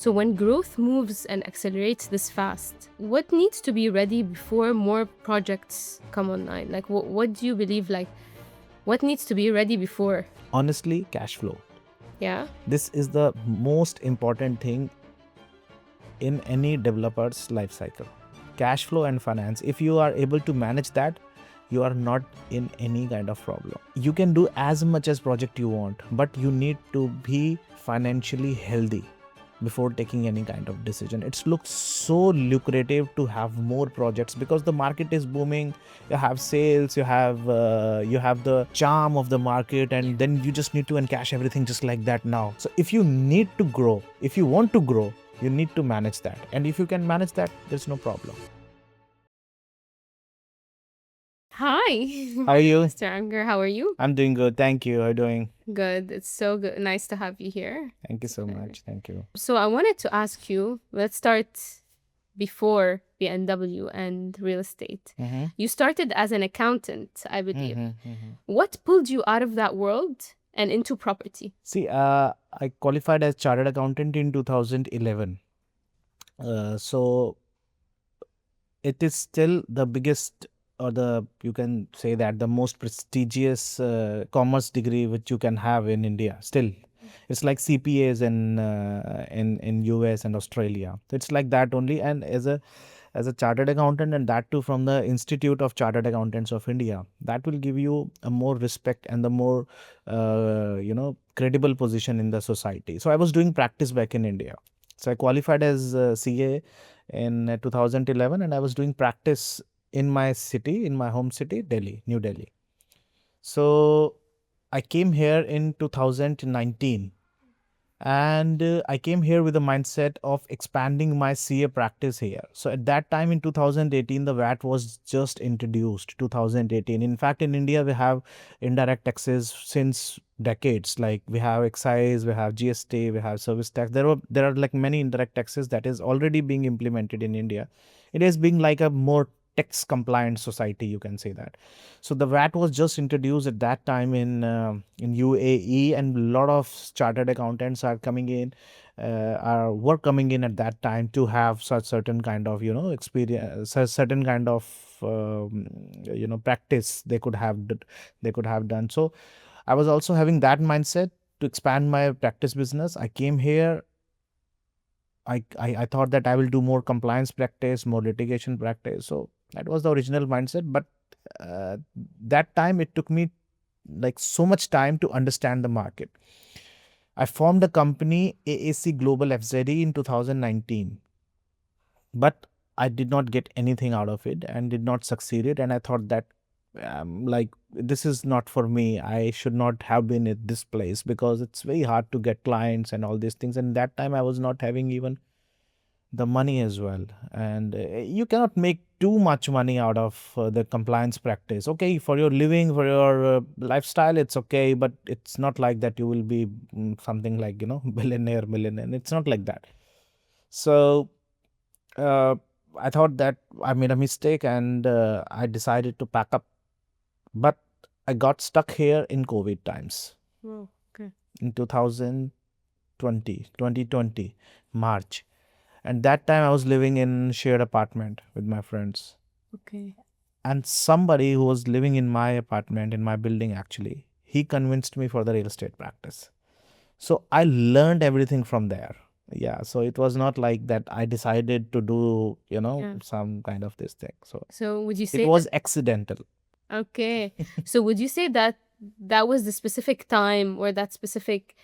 So when growth moves and accelerates this fast, what needs to be ready before more projects come online? Like, what do you believe, like, what needs to be ready before? Honestly, cash flow. Yeah? This is the most important thing in any developer's life cycle. Cash flow and finance. If you are able to manage that, you are not in any kind of problem. You can do as much as project you want, but you need to be financially healthy before taking any kind of decision. It looks so lucrative to have more projects because the market is booming. You have sales, you have the charm of the market, and then you just need to encash everything just like that now. So if you need to grow, if you want to grow, you need to manage that. And if you can manage that, there's no problem. Hi. How are you? Mr. Ankur, how are you? I'm doing good. Thank you. How are you doing? Good. It's so good. Nice to have you here. Thank you so much. Thank you. So I wanted to ask you, let's start before BNW and real estate. You started as an accountant, I believe. What pulled you out of that world and into property? See, I qualified as chartered accountant in 2011. So it is still the biggest, or you can say that the most prestigious commerce degree which you can have in India. Still, it's like CPAs in US and Australia. It's like that only. And as a chartered accountant, and that too from the Institute of Chartered Accountants of India, that will give you a more respect and the more credible position in the society. So I was doing practice back in India. So I qualified as CA in 2011, and I was doing practice in my city, in my home city, Delhi, New Delhi. So I came here in 2019, and I came here with the mindset of expanding my CA practice here. So at that time in 2018, the VAT was just introduced, 2018. In fact, in India, we have indirect taxes since decades. Like we have excise, we have GST, we have service tax. There are like many indirect taxes that is already being implemented in India. It is being like a more tax compliant society, you can say that. So the VAT was just introduced at that time in UAE, and a lot of chartered accountants are coming in, were coming in at that time to have such certain kind of experience, certain kind of practice they could have done. So I was also having that mindset to expand my practice business. I came here. I thought that I will do more compliance practice, more litigation practice. So that was the original mindset. But that time it took me like so much time to understand the market. I formed a company, AAC Global FZE, in 2019. But I did not get anything out of it and did not succeed it. And I thought that like this is not for me. I should not have been at this place because it's very hard to get clients and all these things. And that time I was not having even the money as well. And you cannot make too much money out of the compliance practice. Okay, for your living, for your lifestyle, it's okay. But it's not like that you will be something like, billionaire, millionaire. It's not like that. So I thought that I made a mistake, and I decided to pack up. But I got stuck here in COVID times. Oh, okay. In 2020, March. And that time I was living in shared apartment with my friends. Okay. And somebody who was living in my apartment, in my building actually, he convinced me for the real estate practice. So I learned everything from there. Yeah. So it was not like that I decided to do, some kind of this thing. So would you say it was accidental. Okay. So would you say that that was the specific time or that specific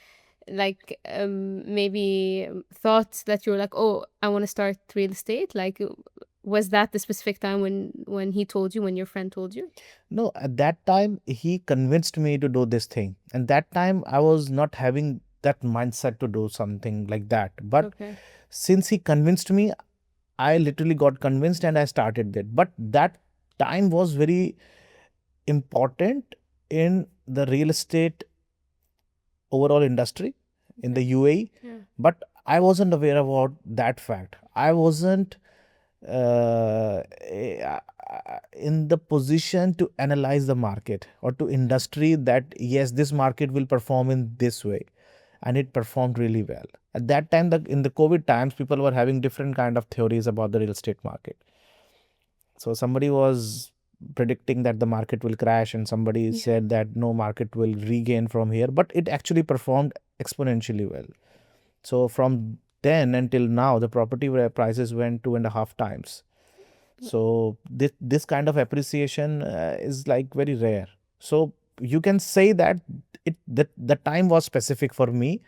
like maybe thought that you were like, oh, I want to start real estate? Like, was that the specific time when he told you, when your friend told you? No, at that time he convinced me to do this thing. And that time I was not having that mindset to do something like that. But since he convinced me, I literally got convinced and I started that. But that time was very important in the real estate overall industry in the UAE. But I wasn't aware about that fact. I wasn't in the position to analyze the market or to industry that yes, this market will perform in this way, and it performed really well. At that time, in the COVID times, people were having different kind of theories about the real estate market. So somebody was predicting that the market will crash, and somebody said that no, market will regain from here, but it actually performed exponentially well. So from then until now, the property prices went 2.5 times. So this kind of appreciation is like very rare. So you can say that the time was specific for me,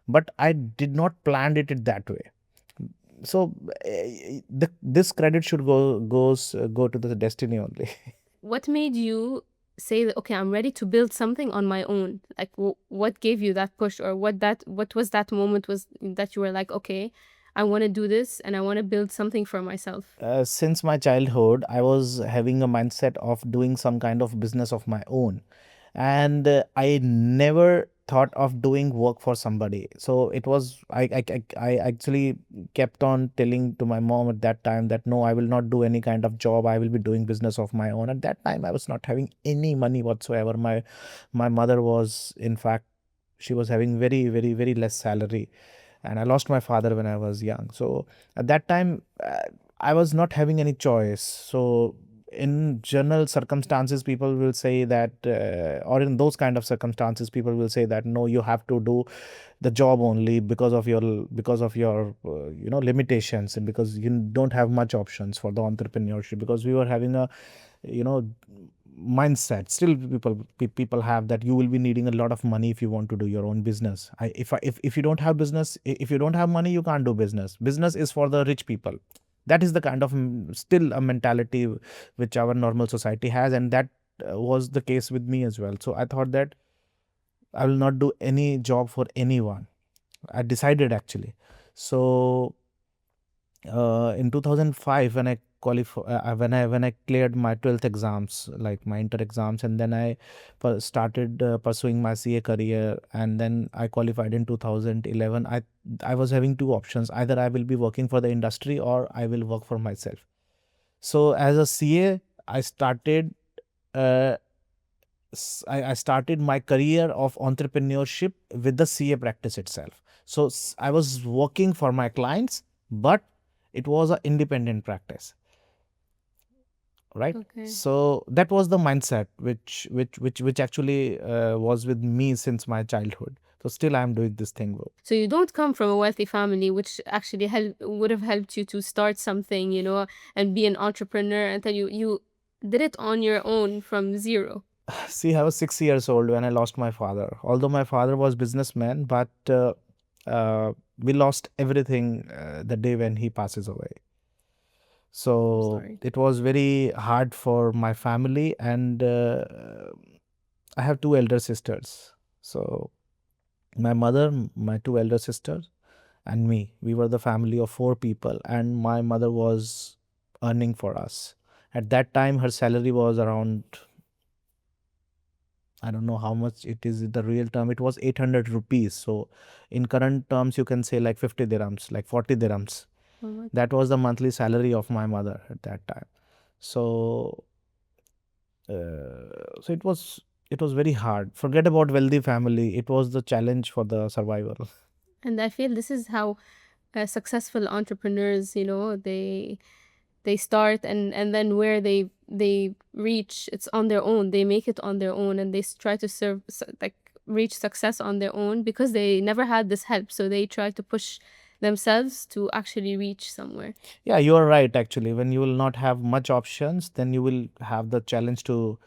but I did not plan it that way. So this credit should go to the destiny only. What made you say that, okay, I'm ready to build something on my own? Like, what gave you that push, or what was that moment was that you were like, okay, I want to do this and I want to build something for myself? Since my childhood, I was having a mindset of doing some kind of business of my own, and I never thought of doing work for somebody. So it was I actually kept on telling to my mom at that time that no, I will not do any kind of job. I will be doing business of my own. At that time, I was not having any money whatsoever. My mother was, in fact, she was having very less salary, and I lost my father when I was young. So at that time, I was not having any choice. So in general circumstances, people will say that, or in those kind of circumstances, people will say that no, you have to do the job only because of your limitations, and because you don't have much options for the entrepreneurship. Because we were having a you know mindset, still people have, that you will be needing a lot of money if you want to do your own business. If you don't have business, if you don't have money, you can't do business. Business is for the rich people. That is the kind of still a mentality which our normal society has, and that was the case with me as well. So I thought that I will not do any job for anyone. I decided, actually. So in 2005, when I when I cleared my 12th exams, like my inter exams, and then I started pursuing my CA career, and then I qualified in 2011. I was having two options: either I will be working for the industry or I will work for myself. So as a CA, I started uh, I started my career of entrepreneurship with the CA practice itself. So I was working for my clients, but it was an independent practice, right? Okay. So that was the mindset which actually was with me since my childhood. So still I am doing this thing. So you don't come from a wealthy family, which actually would have helped you to start something, and be an entrepreneur, and then you did it on your own from zero. See, I was 6 years old when I lost my father. Although my father was businessman, but we lost everything the day when he passes away. So Sorry. it was very hard for my family, and I have two elder sisters. So my mother, my two elder sisters, and me, we were the family of four people, and my mother was earning for us. At that time, her salary was around, I don't know how much it is in the real term. It was 800 rupees. So in current terms, you can say like 50 dirhams, like 40 dirhams. That was the monthly salary of my mother at that time. So so it was very hard. Forget about wealthy family. It was the challenge for the survival. And I feel this is how successful entrepreneurs, they start, and then where they reach, it's on their own. They make it on their own, and they try to reach success on their own because they never had this help. So they try to push themselves to actually reach somewhere. Yeah, you are right. Actually, when you will not have much options, then you will have the challenge to,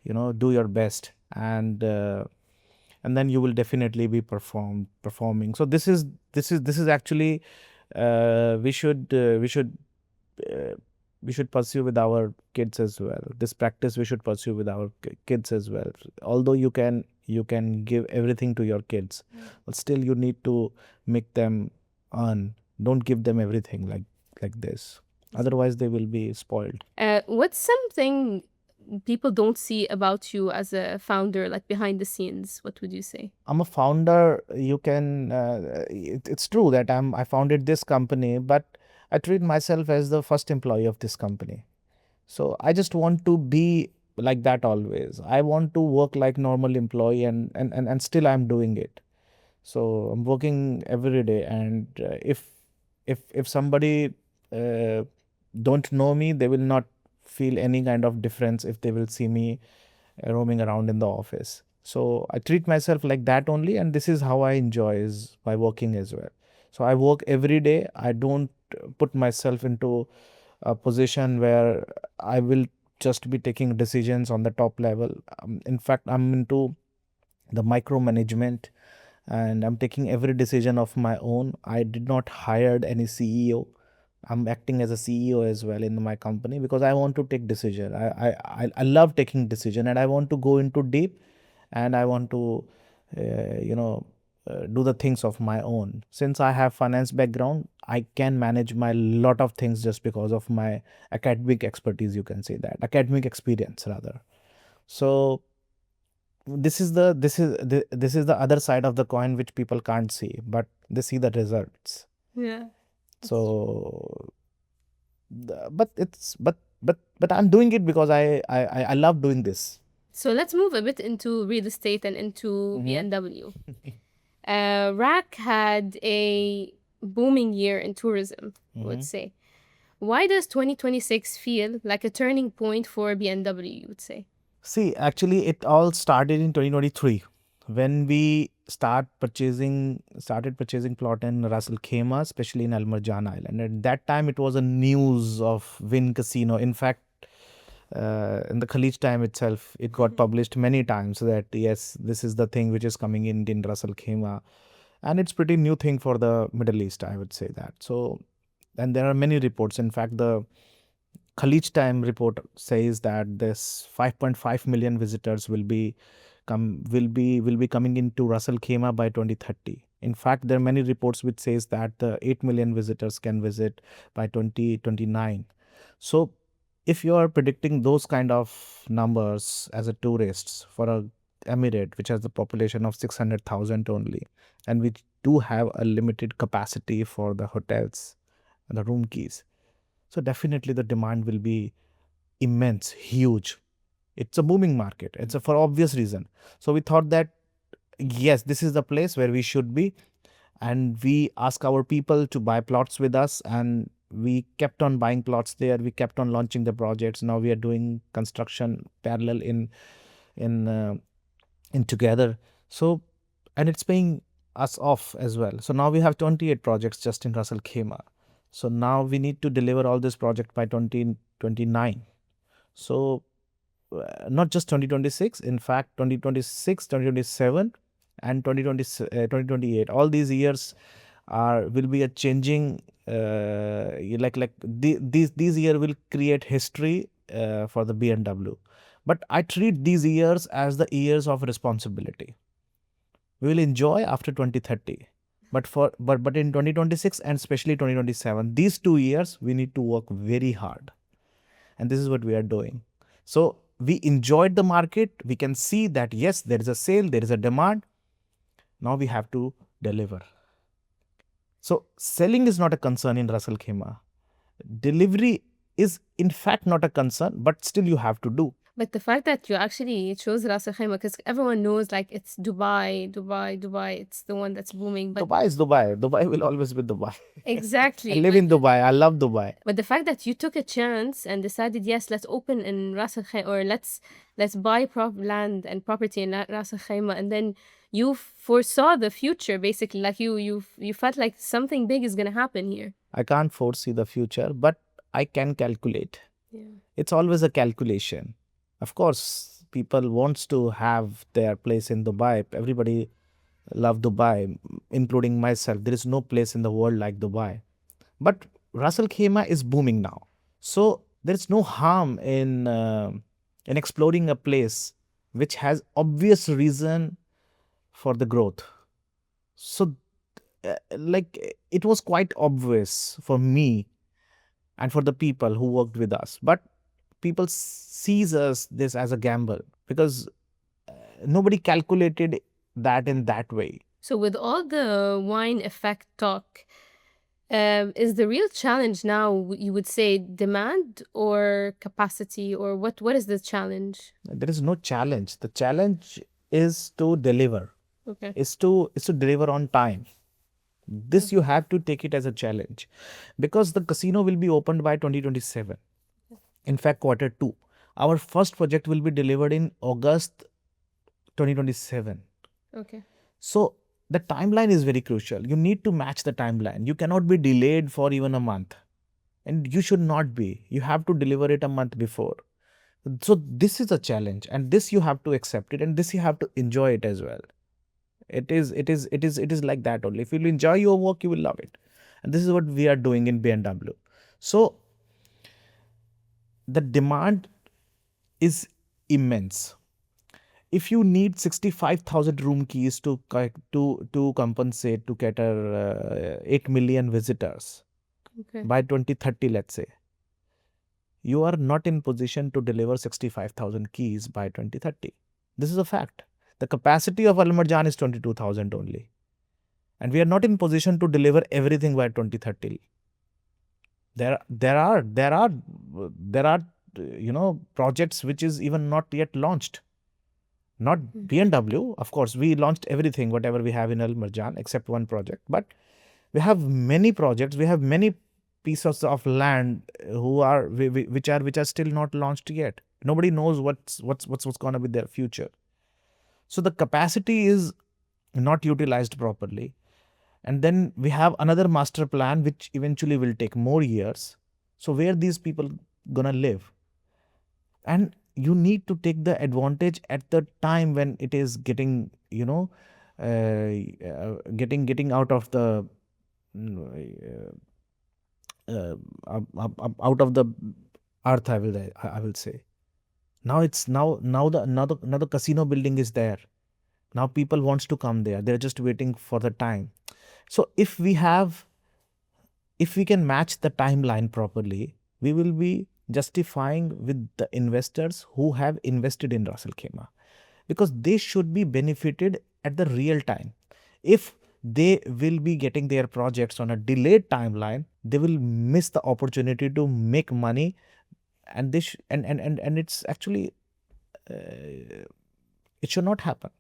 do your best, and then you will definitely be performing. So this is actually we should pursue with our kids as well. This practice we should pursue with our kids as well. Although you can give everything to your kids, but still you need to make them earn. Don't give them everything like this. Otherwise, they will be spoiled. What's something people don't see about you as a founder, like behind the scenes? What would you say? I'm a founder. You can. It's true that I founded this company, but I treat myself as the first employee of this company. So I just want to be like that always. I want to work like normal employee, and still I'm doing it. So I'm working every day, and if somebody uh, don't know me, they will not feel any kind of difference if they will see me roaming around in the office. So I treat myself like that only, and this is how I enjoy is by working as well. So I work every day. I don't put myself into a position where I will just be taking decisions on the top level. In fact, I'm into the micromanagement, and I'm taking every decision of my own. I did not hire any CEO. I'm acting as a CEO as well in my company because I want to take decision. I love taking decision, and I want to go into deep, and I want to do the things of my own. Since I have finance background, I can manage my lot of things just because of my academic expertise. You can say that academic experience rather. So this is the other side of the coin which people can't see, but they see the results. Yeah. So but I'm doing it because I love doing this. So let's move a bit into real estate and into BMW. RAK had a booming year in tourism, I would say. Why does 2026 feel like a turning point for BMW, you would say? See, actually, it all started in 2023 when we started purchasing plot in Ras Al Khaimah, especially in Al Marjan Island. At that time, it was a news of Wynn Casino. In fact, in the Khaleej time itself, it got published many times that yes, this is the thing which is coming in Ras Al Khaimah, and it's pretty new thing for the Middle East, I would say that. So, and there are many reports. In fact, the Khaleej Time report says that this 5.5 million visitors will be coming into Ras Al Khaimah by 2030. In fact, there are many reports which says that the 8 million visitors can visit by 2029. So if you are predicting those kind of numbers as a tourists for a emirate which has the population of 600,000 only, and which do have a limited capacity for the hotels and the room keys, so definitely the demand will be immense, huge. It's a booming market. It's for obvious reason. So we thought that yes, this is the place where we should be, and we ask our people to buy plots with us, and we kept on buying plots there. We kept on launching the projects. Now we are doing construction parallel in uh, in together. So, and it's paying us off as well. So now we have 28 projects just in Ras Al Khaimah. So now we need to deliver all this project by 2029. So not just 2026, in fact 2026, 2027 and 2028, all these years will be a changing these year will create history for the BMW. But I treat these years as the years of responsibility. We will enjoy after 2030, but in 2026 and especially 2027, these 2 years we need to work very hard, and this is what we are doing. So we enjoyed the market. We can see that yes, there is a sale, there is a demand. Now we have to deliver. So selling is not a concern in Ras Al Khaimah. Delivery is in fact not a concern, but still you have to do. But the fact that you actually chose Ras Al Khaimah, because everyone knows like it's Dubai, Dubai, Dubai, it's the one that's booming. But Dubai is Dubai. Dubai will always be Dubai. exactly. I live in Dubai. I love Dubai. But the fact that you took a chance and decided, yes, let's open in Ras Al Khaimah, or let's buy land and property in Ras Al Khaimah, and then you foresaw the future, basically. Like you felt like something big is gonna happen here. I can't foresee the future, but I can calculate. Yeah. It's always a calculation. Of course, people wants to have their place in Dubai. Everybody love Dubai, including myself. There is no place in the world like Dubai. But Ras Al Khaimah is booming now. So there is no harm in exploring a place which has obvious reason for the growth. So it was quite obvious for me and for the people who worked with us. But people sees us this as a gamble because nobody calculated that in that way. So with all the wine effect talk, is the real challenge now, you would say, demand or capacity, or what is the challenge? There is no challenge. The challenge is to deliver. Okay. is to deliver on time. This you have to take it as a challenge, because the casino will be opened by 2027. In fact, quarter 2. Our first project will be delivered in August 2027. Okay. So the timeline is very crucial. You need to match the timeline. You cannot be delayed for even a month. And you should not be. You have to deliver it a month before. So this is a challenge, and this you have to accept it, and this you have to enjoy it as well. It is like that only. If you enjoy your work, you will love it. And this is what we are doing in BNW. So the demand is immense. If you need 65,000 room keys to compensate to cater 8 million visitors Okay. by 2030, let's say, you are not in position to deliver 65,000 keys by 2030. This is a fact. The capacity of Al-Marjan is 22,000 only. And we are not in position to deliver everything by 2030. There are projects which is even not yet launched. Not BNW, of course, we launched everything, whatever we have in Al-Marjan, except one project. But we have many projects, we have many pieces of land which are still not launched yet. Nobody knows what's going to be their future. So the capacity is not utilized properly. And then we have another master plan which eventually will take more years. So where these people gonna live? And you need to take the advantage at the time when it is getting, getting out of the out of the earth. I will say. Now the casino building is there. Now people wants to come there. They're just waiting for the time. So if we can match the timeline properly, we will be justifying with the investors who have invested in Ras Al Khaimah, because they should be benefited at the real time. If they will be getting their projects on a delayed timeline, they will miss the opportunity to make money, and this and it's actually it should not happen.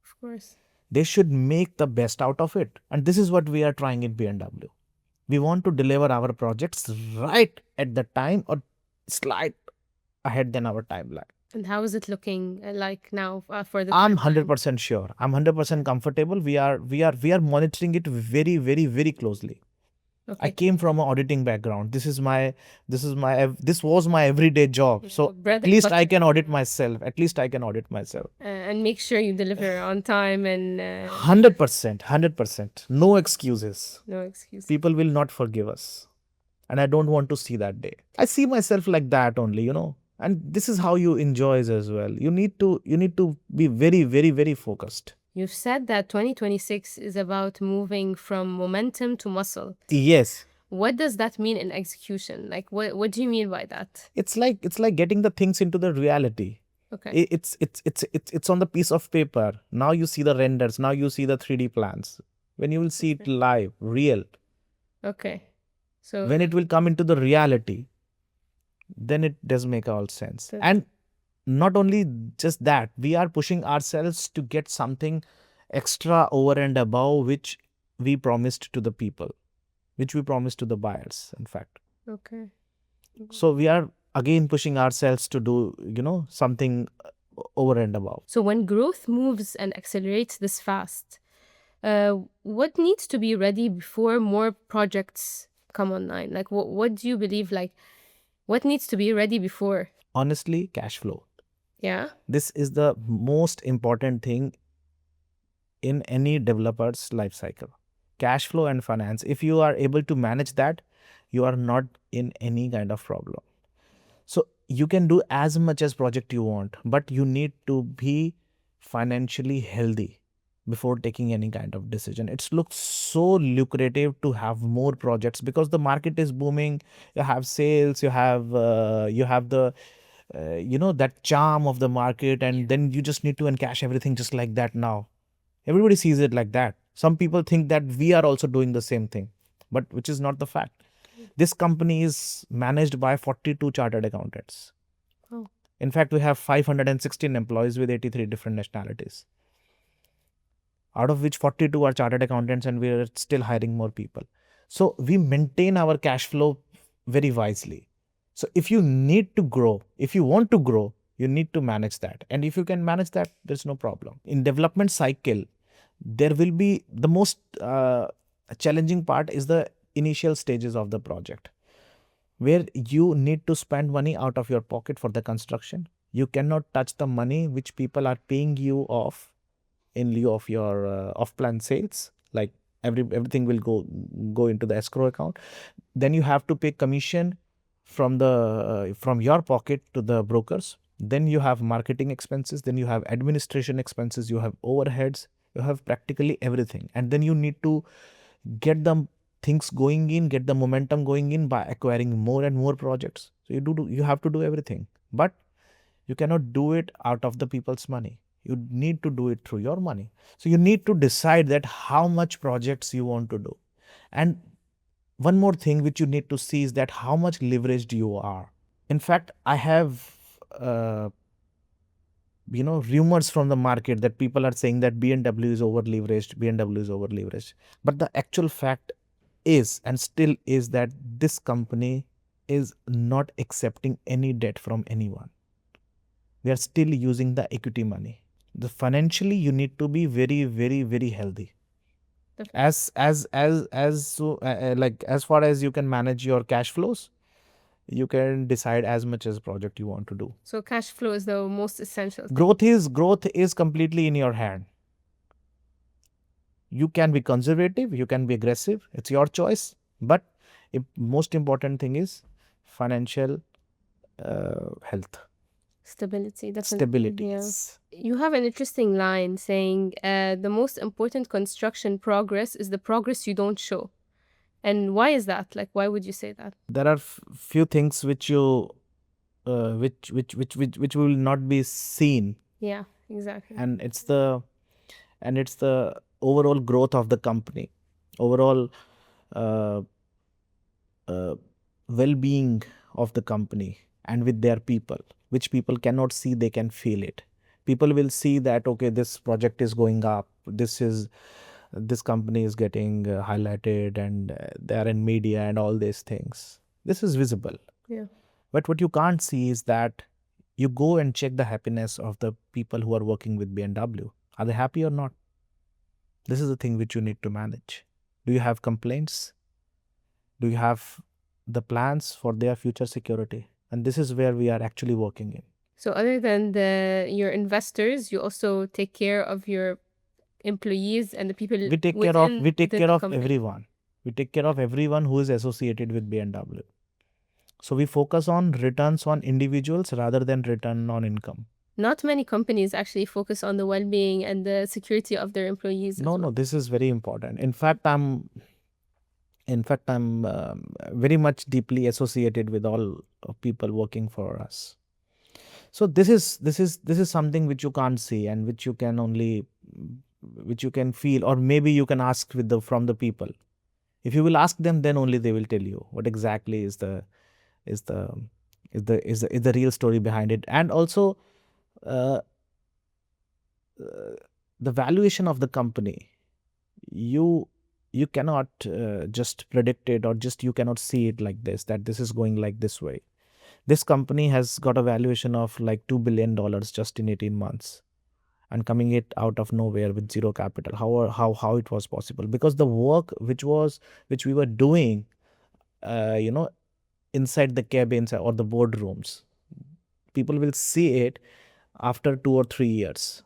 Of course. They should make the best out of it, and this is what we are trying in BNW. We want to deliver our projects right at the time or slight ahead than our timeline. And how is it looking like now for the I'm timeline? 100% sure. I'm 100% comfortable. We are monitoring it very, very, very closely. I Okay. came from an auditing background. This was my everyday job. So bread at and least I butter. can audit myself. At least I can audit myself. And make sure you deliver on time and 100%, 100%. No excuses. no excuse. People will not forgive us. And I don't want to see that day. I see myself like that only, And this is how you enjoy as well. You need to be very, very, very focused. You've said that 2026 is about moving from momentum to muscle. Yes. What does that mean in execution? Like, what do you mean by that? It's like getting the things into the reality. Okay. It's on the piece of paper. Now you see the renders. Now you see the 3D plans. When you will see it live, real. Okay. So when it will come into the reality, then it does make all sense. And not only just that, we are pushing ourselves to get something extra over and above which we promised to the people, which we promised to the buyers, in fact. Okay. So we are again pushing ourselves to do, something over and above. So when growth moves and accelerates this fast, what needs to be ready before more projects come online? Like, what do you believe, like, what needs to be ready before? Honestly, cash flow. Yeah. This is the most important thing in any developer's life cycle. Cash flow and finance. If you are able to manage that, you are not in any kind of problem. So you can do as much as project you want, but you need to be financially healthy before taking any kind of decision. It looks so lucrative to have more projects because the market is booming. You have sales, you have the that charm of the market, and then you just need to encash everything just like that. Now everybody sees it like that. Some people think that we are also doing the same thing, but which is not the fact. This company is managed by 42 chartered accountants. Oh. In fact, we have 516 employees with 83 different nationalities. out of which 42 are chartered accountants, and we're still hiring more people. So we maintain our cash flow very wisely. So if you need to grow, if you want to grow, you need to manage that. And if you can manage that, there's no problem. In development cycle, there will be the most challenging part is the initial stages of the project, where you need to spend money out of your pocket for the construction. You cannot touch the money which people are paying you off in lieu of your off-plan sales. Like everything will go into the escrow account. Then you have to pay commission from your pocket to the brokers. Then you have marketing expenses. Then you have administration expenses. You have overheads. You have practically everything. And then you need to get the things going in, get the momentum going in by acquiring more and more projects. So you have to do everything, but you cannot do it out of the people's money. You need to do it through your money. So you need to decide that how much projects you want to do. And one more thing which you need to see is that how much leveraged you are. In fact, I have rumors from the market that people are saying that BNW is over leveraged, BNW is over leveraged. But the actual fact is and still is that this company is not accepting any debt from anyone. We are still using the equity money. Financially, you need to be very, very, very healthy. As far as you can manage your cash flows, you can decide as much as project you want to do. So cash flow is the most essential thing. Growth is completely in your hand. You can be conservative, you can be aggressive. It's your choice. But most important thing is financial health. Stability. Stability. Yeah. Yes. You have an interesting line saying the most important construction progress is the progress you don't show. And why is that? Like, why would you say that? There are few things which you which will not be seen. Yeah, exactly. And it's the overall growth of the company, overall well-being of the company and with their people, which people cannot see, they can feel it. People will see that, okay, this project is going up, this company is getting highlighted, and they are in media and all these things. This is visible. Yeah. But what you can't see is that you go and check the happiness of the people who are working with BNW. Are they happy or not? This is the thing which you need to manage. Do you have complaints? Do you have the plans for their future security? And this is where we are actually working in. So other than your investors, you also take care of your employees and the people we take care of everyone. We take care of everyone who is associated with BNW. So we focus on returns on individuals rather than return on income. Not many companies actually focus on the well-being and the security of their employees. No, this is very important. In fact, I'm very much deeply associated with all people working for us. So this is something which you can't see and which you can feel, or maybe you can ask from the people. If you will ask them, then only they will tell you what exactly is the real story behind it. And also the valuation of the company, you cannot just predict it, or just you cannot see it like this, that this is going like this way. This company has got a valuation of like $2 billion just in 18 months. And coming it out of nowhere with zero capital. How it was possible? Because the work which we were doing, inside the cabins or the boardrooms, people will see it after 2 or 3 years.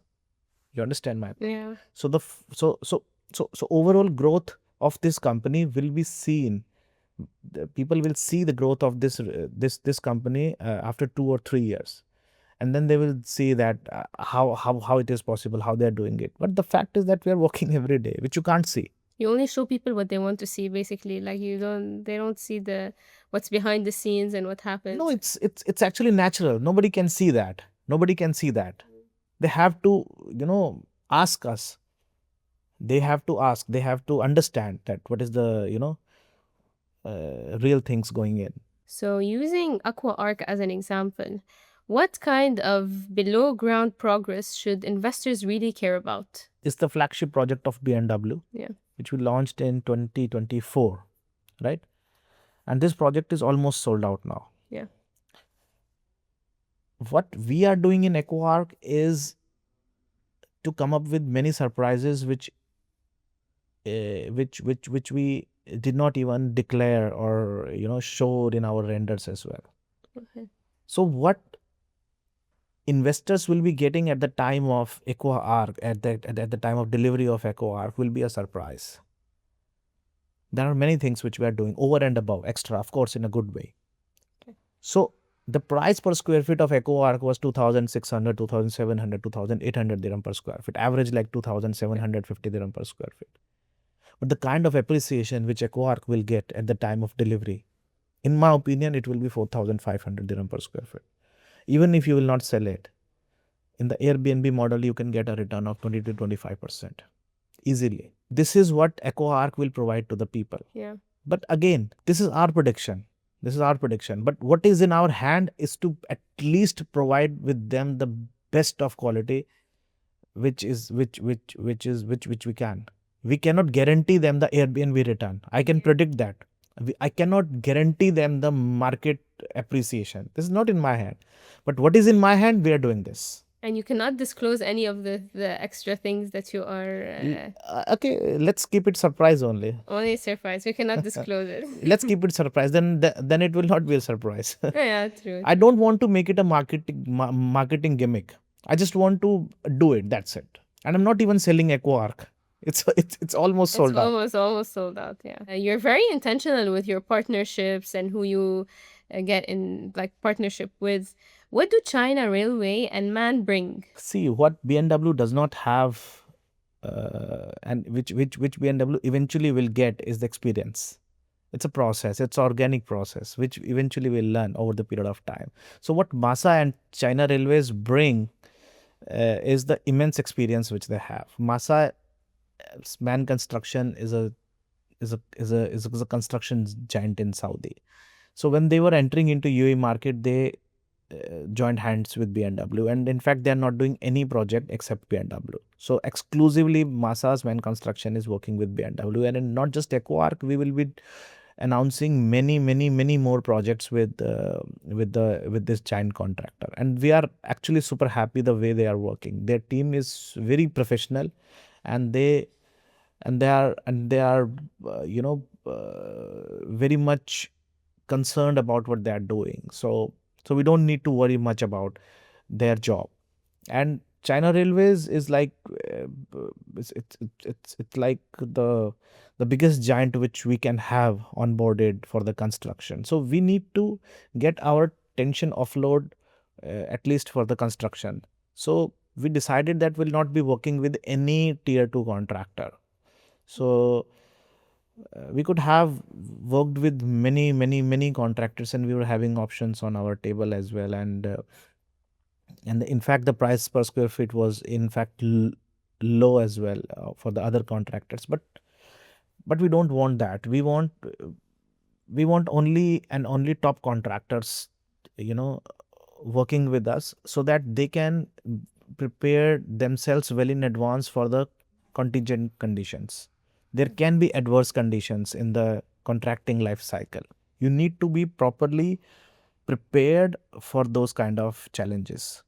You understand my point? Yeah. So overall growth of this company will be seen. People will see the growth of this company after 2 or 3 years. And then they will see that how it is possible, how they are doing it. But the fact is that we are working every day, which you can't see. You only show people what they want to see, basically. Like they don't see what's behind the scenes and what happens. No, it's actually natural. Nobody can see that. They have to, ask us. They have to ask. They have to understand that what is the, real things going in. So using Aqua Arc as an example, what kind of below ground progress should investors really care about? is the flagship project of BMW, which we launched in 2024, right? And this project is almost sold out now. Yeah. What we are doing in 𝐸𝐻 is to come up with many surprises which we did not even declare or showed in our renders as well. Okay. So what investors will be getting at the time of 𝐸𝐻, at the time of delivery of 𝐸𝐻 will be a surprise. There are many things which we are doing over and above, extra, of course, in a good way. Okay. So the price per square feet of 𝐸𝐻 was 2,600, 2,700, 2,800 dirham per square feet, average like 2,750 dirham per square feet. But the kind of appreciation which 𝐸𝐻 will get at the time of delivery, in my opinion, it will be 4,500 dirham per square feet. Even if you will not sell it, in the Airbnb model, you can get a return of 20 to 25% easily. This is what 𝐸𝐻 will provide to the people. Yeah. But again, this is our prediction. But what is in our hand is to at least provide with them the best of quality, which we can. We cannot guarantee them the Airbnb return. I can predict that. I cannot guarantee them the market appreciation. This is not in my hand. But what is in my hand, we are doing this. And you cannot disclose any of the extra things that you are... Okay, let's keep it surprise only. Only surprise. We cannot disclose it. Let's keep it surprise. Then it will not be a surprise. Yeah, true. I don't want to make it a marketing gimmick. I just want to do it. That's it. And I'm not even selling 𝐸𝐻. It's almost sold out. Almost sold out. Yeah. You're very intentional with your partnerships and who you get in like partnership with. What do China Railway and MAN bring? See, what BMW does not have, and which BMW eventually will get is the experience. It's a process. It's organic process, which eventually will learn over the period of time. So what Masa and China Railways bring is the immense experience which they have. Masa's MAN Construction is a construction giant in Saudi. So when they were entering into UAE market, they joined hands with BMW, and in fact they are not doing any project except BMW. So exclusively Masa's MAN Construction is working with BMW, and in not just 𝐸𝐻, we will be announcing many more projects with this giant contractor, and we are actually super happy the way they are working. Their team is very professional, and they are very much concerned about what they are doing. So we don't need to worry much about their job. And China Railways is like it's like the biggest giant which we can have onboarded for the construction. So we need to get our tension offload at least for the construction. So we decided that we'll not be working with any tier 2 contractor. So we could have worked with many contractors, and we were having options on our table as well. And in fact, the price per square feet was in fact low as well for the other contractors. But we don't want that. We want only top contractors, working with us, so that they can prepare themselves well in advance for the contingent conditions. There can be adverse conditions in the contracting life cycle. You need to be properly prepared for those kind of challenges.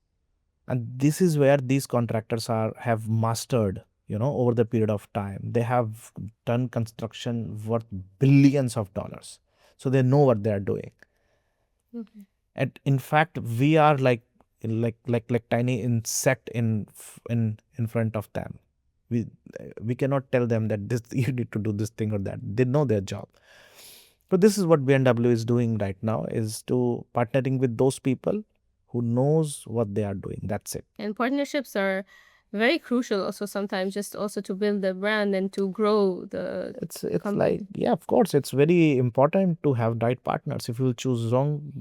And this is where these contractors have mastered, over the period of time. They have done construction worth billions of dollars. So they know what they are doing. Okay. And in fact, we are like tiny insect in front of them. We cannot tell them that this you need to do this thing or that. They know their job. So this is what BMW is doing right now, is to partnering with those people who knows what they are doing. That's it. And partnerships are very crucial also sometimes, just also to build the brand and to grow the It's company. like, yeah, of course, it's very important to have right partners. If you choose wrong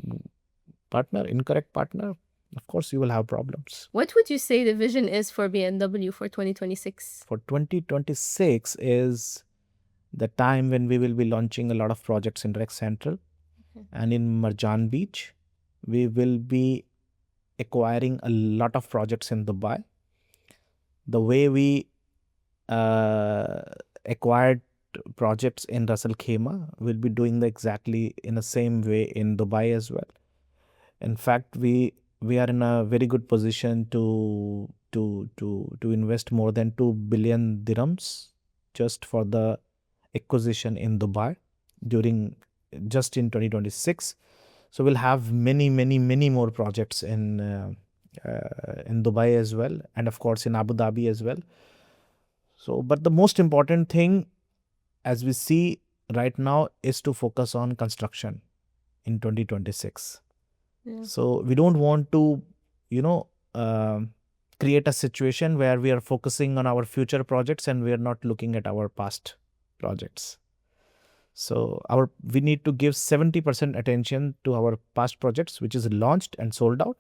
partner, incorrect partner, of course you will have problems. What would you say the vision is for BMW for 2026? For 2026 is the time when we will be launching a lot of projects in Rec Central. Okay. And in Marjan Beach. We will be acquiring a lot of projects in Dubai. The way we acquired projects in Ras Al Khaimah, we'll be doing exactly in the same way in Dubai as well. In fact, we are in a very good position to invest more than 2 billion dirhams just for the acquisition in Dubai during just in 2026. So we'll have many more projects in Dubai as well, and of course in Abu Dhabi as well. So, but the most important thing, as we see right now, is to focus on construction in 2026. Yeah. So we don't want to, you know, create a situation where we are focusing on our future projects and we are not looking at our past projects. So we need to give 70% attention to our past projects, which is launched and sold out,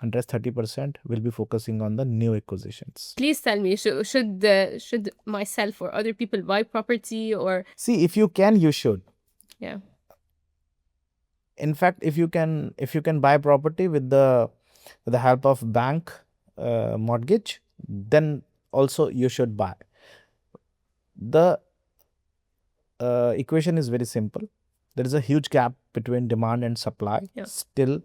and rest 30% will be focusing on the new acquisitions. Please tell me, should myself or other people buy property or? See, if you can, you should. Yeah. In fact, if you can buy property with the help of bank mortgage, then also you should buy. The equation is very simple. There is a huge gap between demand and supply still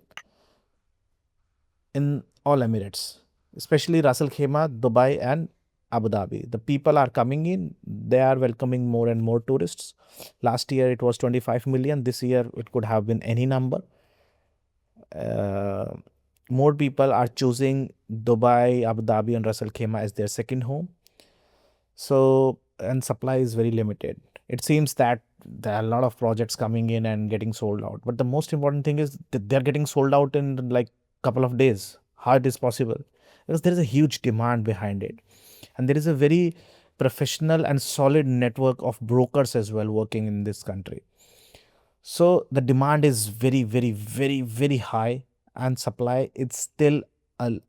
in all Emirates, especially Ras Al Khaimah, Dubai and Abu Dhabi. The people are coming in. They are welcoming more and more tourists. Last year it was 25 million. This year it could have been any number. More people are choosing Dubai, Abu Dhabi and Ras Al Khaimah as their second home. So, and supply is very limited. It seems that there are a lot of projects coming in and getting sold out. But the most important thing is that they're getting sold out in like couple of days. How it is possible? Because there is a huge demand behind it. And there is a very professional and solid network of brokers as well working in this country. So the demand is very high, and supply is still a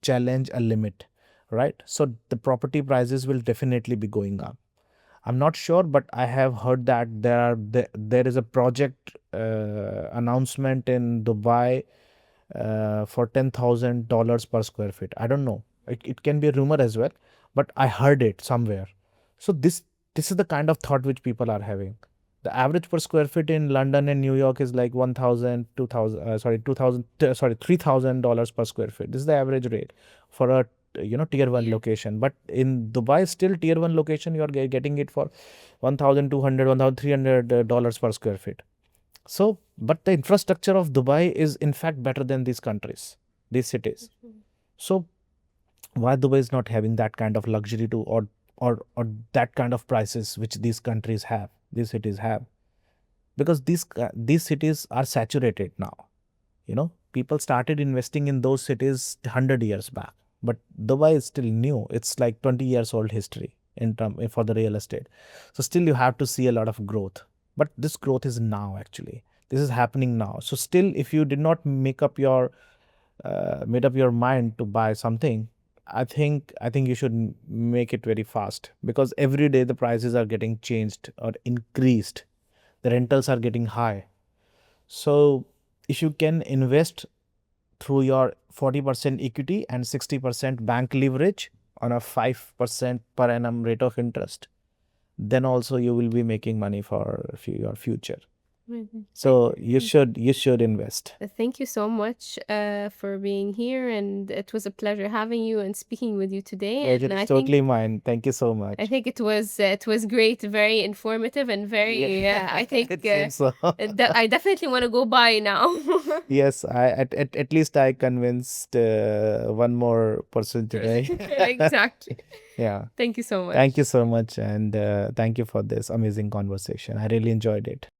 challenge, a limit, right? So the property prices will definitely be going up. I'm not sure, but I have heard that there is a project announcement in Dubai for $10,000 per square feet. I don't know. It can be a rumor as well, but I heard it somewhere. So this is the kind of thought which people are having. The average per square feet in London and New York is like $3,000 per square feet. This is the average rate for a tier 1 location. But in Dubai, still tier 1 location, you are getting it for $1,200, $1,300 per square feet. So, but the infrastructure of Dubai is in fact better than these countries, these cities. So why Dubai is not having that kind of luxury to or that kind of prices which these countries have, these cities have? Because these cities are saturated now. People started investing in those cities 100 years back, but Dubai is still new. It's like 20 years old history for the real estate. So still you have to see a lot of growth. But this growth is now, actually. This is happening now. So still, if you did not made up your mind to buy something, I think you should make it very fast, because every day the prices are getting changed or increased. The rentals are getting high. So if you can invest through your 40% equity and 60% bank leverage on a 5% per annum rate of interest, then also you will be making money for your future. So you should invest. Thank you so much for being here, and it was a pleasure having you and speaking with you today. Pleasure is totally mine. Thank you so much. I think it was great, very informative, and very. I think It seems so. I definitely want to go buy now. Yes, at least I convinced one more person today. Exactly. Yeah. Thank you so much. Thank you so much, and thank you for this amazing conversation. I really enjoyed it.